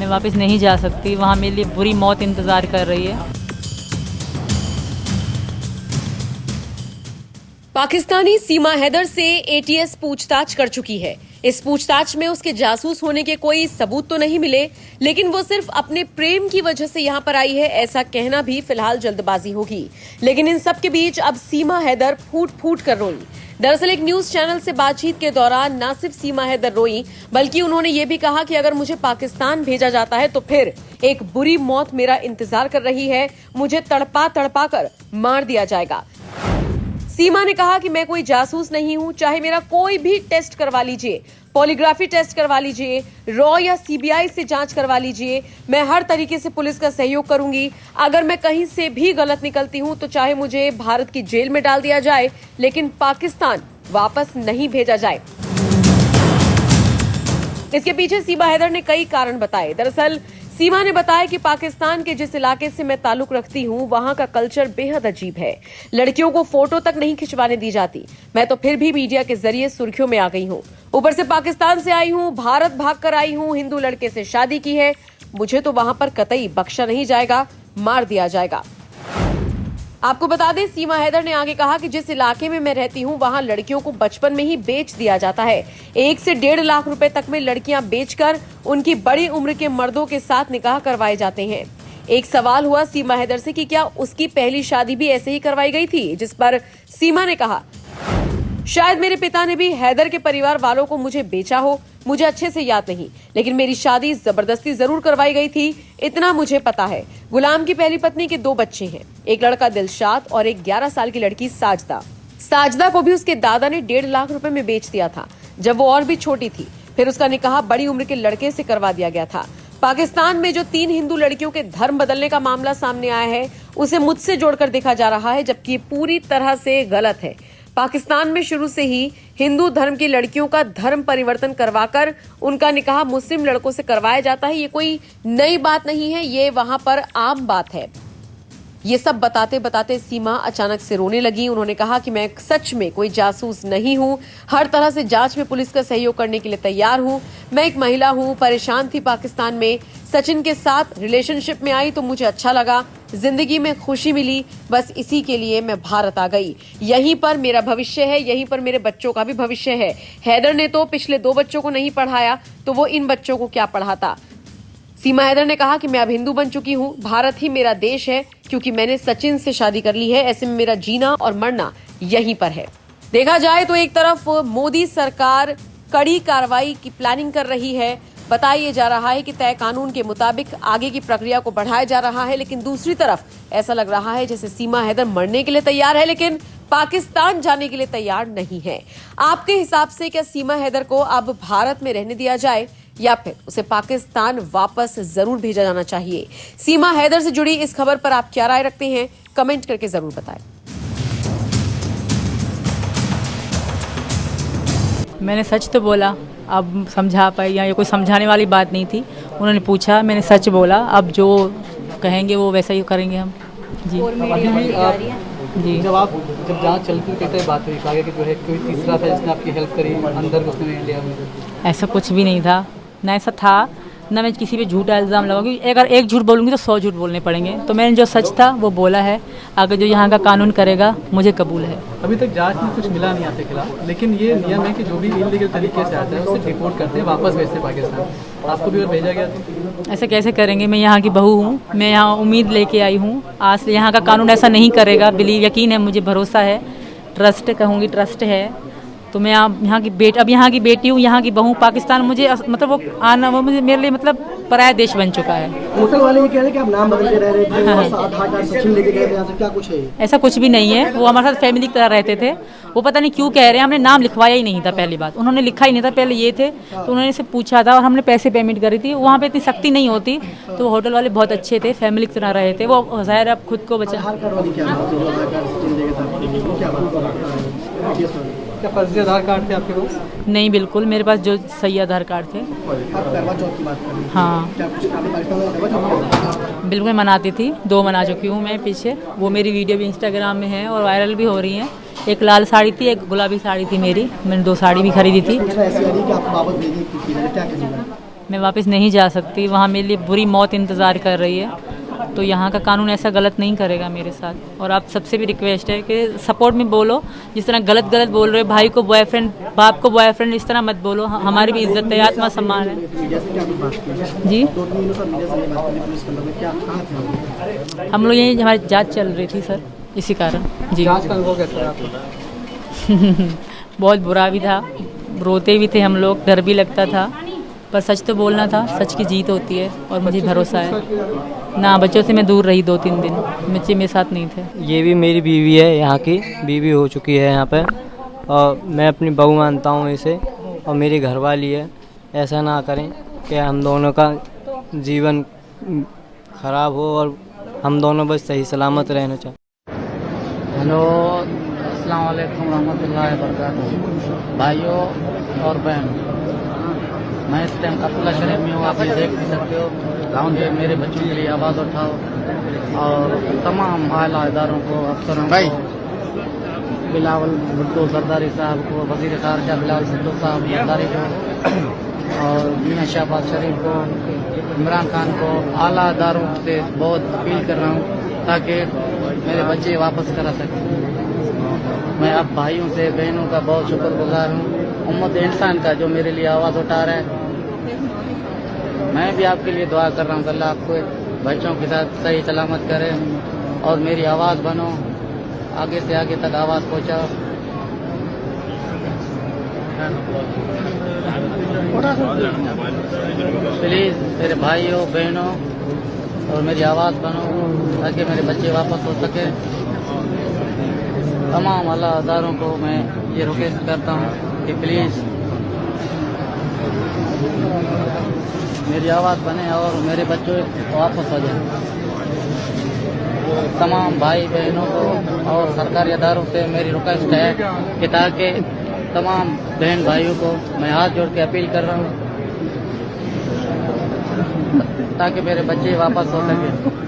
मैं वापस नहीं जा सकती, वहाँ मेरे लिए बुरी मौत इंतज़ार कर रही है। पाकिस्तानी सीमा हैदर से एटीएस पूछताछ कर चुकी है। इस पूछताछ में उसके जासूस होने के कोई सबूत तो नहीं मिले, लेकिन वो सिर्फ अपने प्रेम की वजह से यहाँ पर आई है, ऐसा कहना भी फिलहाल जल्दबाजी होगी। लेकिन इन सब के बीच अब सीमा हैदर फूट फूट कर रोई। दरअसल एक न्यूज चैनल से बातचीत के दौरान न सिर्फ सीमा हैदर रोई, बल्कि उन्होंने ये भी कहा कि अगर मुझे पाकिस्तान भेजा जाता है तो फिर एक बुरी मौत मेरा इंतजार कर रही है, मुझे तड़पा तड़पा कर मार दिया जाएगा। सीमा ने कहा कि मैं कोई जासूस नहीं हूं, चाहे मेरा कोई भी टेस्ट करवा लीजिए, पॉलीग्राफी टेस्ट करवा लीजिए, रॉ या सीबीआई से जांच करवा लीजिए, मैं हर तरीके से पुलिस का सहयोग करूंगी। अगर मैं कहीं से भी गलत निकलती हूं तो चाहे मुझे भारत की जेल में डाल दिया जाए, लेकिन पाकिस्तान वापस नहीं भेजा जाए। इसके पीछे सीमा हैदर ने कई कारण बताए। दरअसल सीमा ने बताया कि पाकिस्तान के जिस इलाके से मैं ताल्लुक रखती हूं, वहां का कल्चर बेहद अजीब है। लड़कियों को फोटो तक नहीं खिंचवाने दी जाती। मैं तो फिर भी मीडिया के जरिए सुर्खियों में आ गई हूं। ऊपर से पाकिस्तान से आई हूं, भारत भाग कर आई हूं, हिंदू लड़के से शादी की है। मुझे तो वहां पर कतई बख्शा नहीं जाएगा, मार दिया जाएगा। आपको बता दें, सीमा हैदर ने आगे कहा कि जिस इलाके में मैं रहती हूं, वहां लड़कियों को बचपन में ही बेच दिया जाता है। 1 से 1.5 लाख रुपए तक में लड़कियां बेचकर उनकी बड़ी उम्र के मर्दों के साथ निकाह करवाए जाते हैं। एक सवाल हुआ सीमा हैदर से कि क्या उसकी पहली शादी भी ऐसे ही करवाई गई थी, जिस पर सीमा ने कहा, शायद मेरे पिता ने भी हैदर के परिवार वालों को मुझे बेचा हो, मुझे अच्छे से याद नहीं, लेकिन मेरी शादी जबरदस्ती जरूर करवाई गई थी, इतना मुझे पता है। गुलाम की पहली पत्नी के 2 बच्चे हैं, एक लड़का दिलशाद और एक 11 साल की लड़की साजदा। साजदा को भी उसके दादा ने 1.5 लाख रुपए में बेच दिया था, जब वो और भी छोटी थी। फिर उसका निकाह बड़ी उम्र के लड़के से करवा दिया गया था। पाकिस्तान में जो 3 हिंदू लड़कियों के धर्म बदलने का मामला सामने आया है, उसे मुझसे जोड़कर देखा जा रहा है, जबकि ये पूरी तरह से गलत है। पाकिस्तान में शुरू से ही हिंदू धर्म की लड़कियों का धर्म परिवर्तन करवाकर उनका निकाह मुस्लिम लड़कों से करवाया जाता है। ये कोई नई बात नहीं है, ये वहां पर आम बात है। ये सब बताते बताते सीमा अचानक से रोने लगी। उन्होंने कहा कि मैं सच में कोई जासूस नहीं हूं, हर तरह से जांच में पुलिस का सहयोग करने के लिए तैयार हूं। मैं एक महिला हूं, परेशान थी पाकिस्तान में, सचिन के साथ रिलेशनशिप में आई तो मुझे अच्छा लगा, जिंदगी में खुशी मिली, बस इसी के लिए मैं भारत आ गई। यहीं पर मेरा भविष्य है, यहीं पर मेरे बच्चों का भी भविष्य है। हैदर ने तो पिछले 2 बच्चों को नहीं पढ़ाया, तो वो इन बच्चों को क्या पढ़ाता। सीमा हैदर ने कहा कि मैं अब हिंदू बन चुकी हूं, भारत ही मेरा देश है, क्योंकि मैंने सचिन से शादी कर ली है। ऐसे में मेरा जीना और मरना यहीं पर है। देखा जाए तो एक तरफ मोदी सरकार कड़ी कार्रवाई की प्लानिंग कर रही है, बताया जा रहा है कि तय कानून के मुताबिक आगे की प्रक्रिया को बढ़ाया जा रहा है, लेकिन दूसरी तरफ ऐसा लग रहा है जैसे सीमा हैदर मरने के लिए तैयार है, लेकिन पाकिस्तान जाने के लिए तैयार नहीं है। आपके हिसाब से क्या सीमा हैदर को अब भारत में रहने दिया जाए या फिर उसे पाकिस्तान वापस जरूर भेजा जाना चाहिए? सीमा हैदर से जुड़ी इस खबर पर आप क्या राय रखते हैं, कमेंट करके जरूर बताएं। मैंने सच तो बोला, अब समझा पाई या ये कोई समझाने वाली बात नहीं थी। उन्होंने पूछा, मैंने सच बोला, अब जो कहेंगे वो वैसा ही करेंगे हम। जी अभी भी जी जब जांच चलती कहते बात हुई आगे कि जो है कोई तीसरा था जिसने आपकी हेल्प करी, अंदर घुसने में लिया। ऐसा कुछ भी नहीं था, ना ऐसा था, ना मैं किसी पे झूठा इल्ज़ाम लगाऊंगी। अगर एक झूठ बोलूँगी तो 100 झूठ बोलने पड़ेंगे। तो मैंने जो सच था वो बोला है। आगे जो यहाँ का कानून करेगा मुझे कबूल है। अभी तक जांच में कुछ मिला नहीं आपके खिलाफ, लेकिन ये नियम है कि जो भी इलीगल तरीके से आता है उसे डिपोर्ट करते हैं, वापस भेजते हैं पाकिस्तान। आपको भी भेजा गया तो ऐसे कैसे करेंगे? मैं यहाँ की बहू हूँ, मैं यहाँ उम्मीद लेके आई हूँ। आज से यहाँ का कानून ऐसा नहीं करेगा, बिलीव, यकीन है, मुझे भरोसा है, ट्रस्ट कहूँगी, ट्रस्ट है। तो मैं यहाँ की बेटी हूँ, यहाँ की बहू। पाकिस्तान मुझे मतलब वो आना, वो मुझे मेरे लिए मतलब पराया देश बन चुका है। होटल वाले ये कह रहे हैं कि आप नाम बदल के रह रहे थे, आधार कार्ड सचिन लेके गए थे, यहाँ से क्या कुछ है? ऐसा कुछ भी नहीं है, वो हमारे साथ फैमिली की तरह रहते थे। वो पता नहीं क्यों कह रहे हैं, हमने नाम लिखवाया ही नहीं था। पहली बात, उन्होंने लिखा ही नहीं था, पहले ये थे तो उन्होंने से पूछा था और हमने पैसे पेमेंट करी थी। वहाँ पे इतनी सख्ती नहीं होती, तो होटल वाले बहुत अच्छे थे, फैमिली की तरह रहे थे। वो ज़ाहिर अब खुद को बचा। क्या फर्जी आधार कार्ड थे आपके पास? नहीं, बिल्कुल, मेरे पास जो सही आधार कार्ड थे। हाँ बिल्कुल मनाती थी, 2 मना चुकी हूँ मैं पीछे। वो मेरी वीडियो भी इंस्टाग्राम में है और वायरल भी हो रही है। एक लाल साड़ी थी, एक गुलाबी साड़ी थी मेरी, मैंने 2 साड़ी भी खरीदी थी। मैं वापस नहीं जा सकती, वहाँ मेरे लिए बुरी मौत इंतज़ार कर रही है। तो यहाँ का कानून ऐसा गलत नहीं करेगा मेरे साथ। और आप सबसे भी रिक्वेस्ट है कि सपोर्ट में बोलो, जिस तरह गलत बोल रहे हो, भाई को बॉयफ्रेंड, बाप को बॉयफ्रेंड, इस तरह मत बोलो। हमारी भी इज्जत है, आत्मा सम्मान है। मीडिया से क्या कुछ बात की? जी, 2-3 दिनों से मीडिया से नहीं बात करी पुलिस के अंदर में, क्या कहाँ थे हम लोग यही, हमारी जांच चल रही थी सर, इसी कारण। जी जांच का अनुभव कैसा है आपको? बहुत बुरा भी था, रोते भी थे हम लोग, डर भी लगता था, पर सच तो बोलना था, सच की जीत होती है और मुझे भरोसा है। ना, बच्चों से मैं दूर रही 2-3 दिन, बच्चे मेरे साथ नहीं थे। ये भी मेरी बीवी है, यहाँ की बीवी हो चुकी है यहाँ पे, और मैं अपनी बहू मानता हूँ इसे, और मेरी घरवाली है। ऐसा ना करें कि हम दोनों का जीवन खराब हो और हम दोनों बस सही सलामत रहना चाहें। हेलो, अस्सलाम वालेकुम रहमतुल्लाहि व बरकातहू। भाइयों और बहन, मैं इस टाइम अब्दुल्ला शरीफ में हूँ, आप ये देख भी सकते हो। गाँव के मेरे बच्चों के लिए आवाज़ उठाओ और तमाम आला इदारों को, अफसरों को, बिलावल भुट्टो जरदारी साहब को, वज़ीर ख़ारजा बिलावल भुट्टो साहब जरदारी को, और मियां शहबाज शरीफ को, इमरान खान को, आला इदारों से बहुत अपील कर रहा हूँ ताकि मेरे बच्चे वापस करा सकें। मैं अब भाइयों से, बहनों का बहुत शुक्रगुजार हूँ, उम्मत इंसान का, जो मेरे लिए आवाज़ उठा रहा है। मैं भी आपके लिए दुआ कर रहा हूँ, अल्लाह आपको बच्चों के साथ सही सलामत करे और मेरी आवाज़ बनो, आगे से आगे तक आवाज़ पहुँचाओ। प्लीज़ मेरे भाइयों बहनों और मेरी आवाज़ बनो ताकि मेरे बच्चे वापस हो सके। तमाम आला अदारों को मैं ये रिक्वेस्ट करता हूँ कि प्लीज़ मेरी आवाज़ बने और मेरे बच्चों वापस हो जाए। तमाम भाई बहनों को और सरकारी अदारों से मेरी रिक्वेस्ट है कि ताकि तमाम बहन भाइयों को मैं हाथ जोड़ के अपील कर रहा हूँ ताकि मेरे बच्चे वापस हो सके।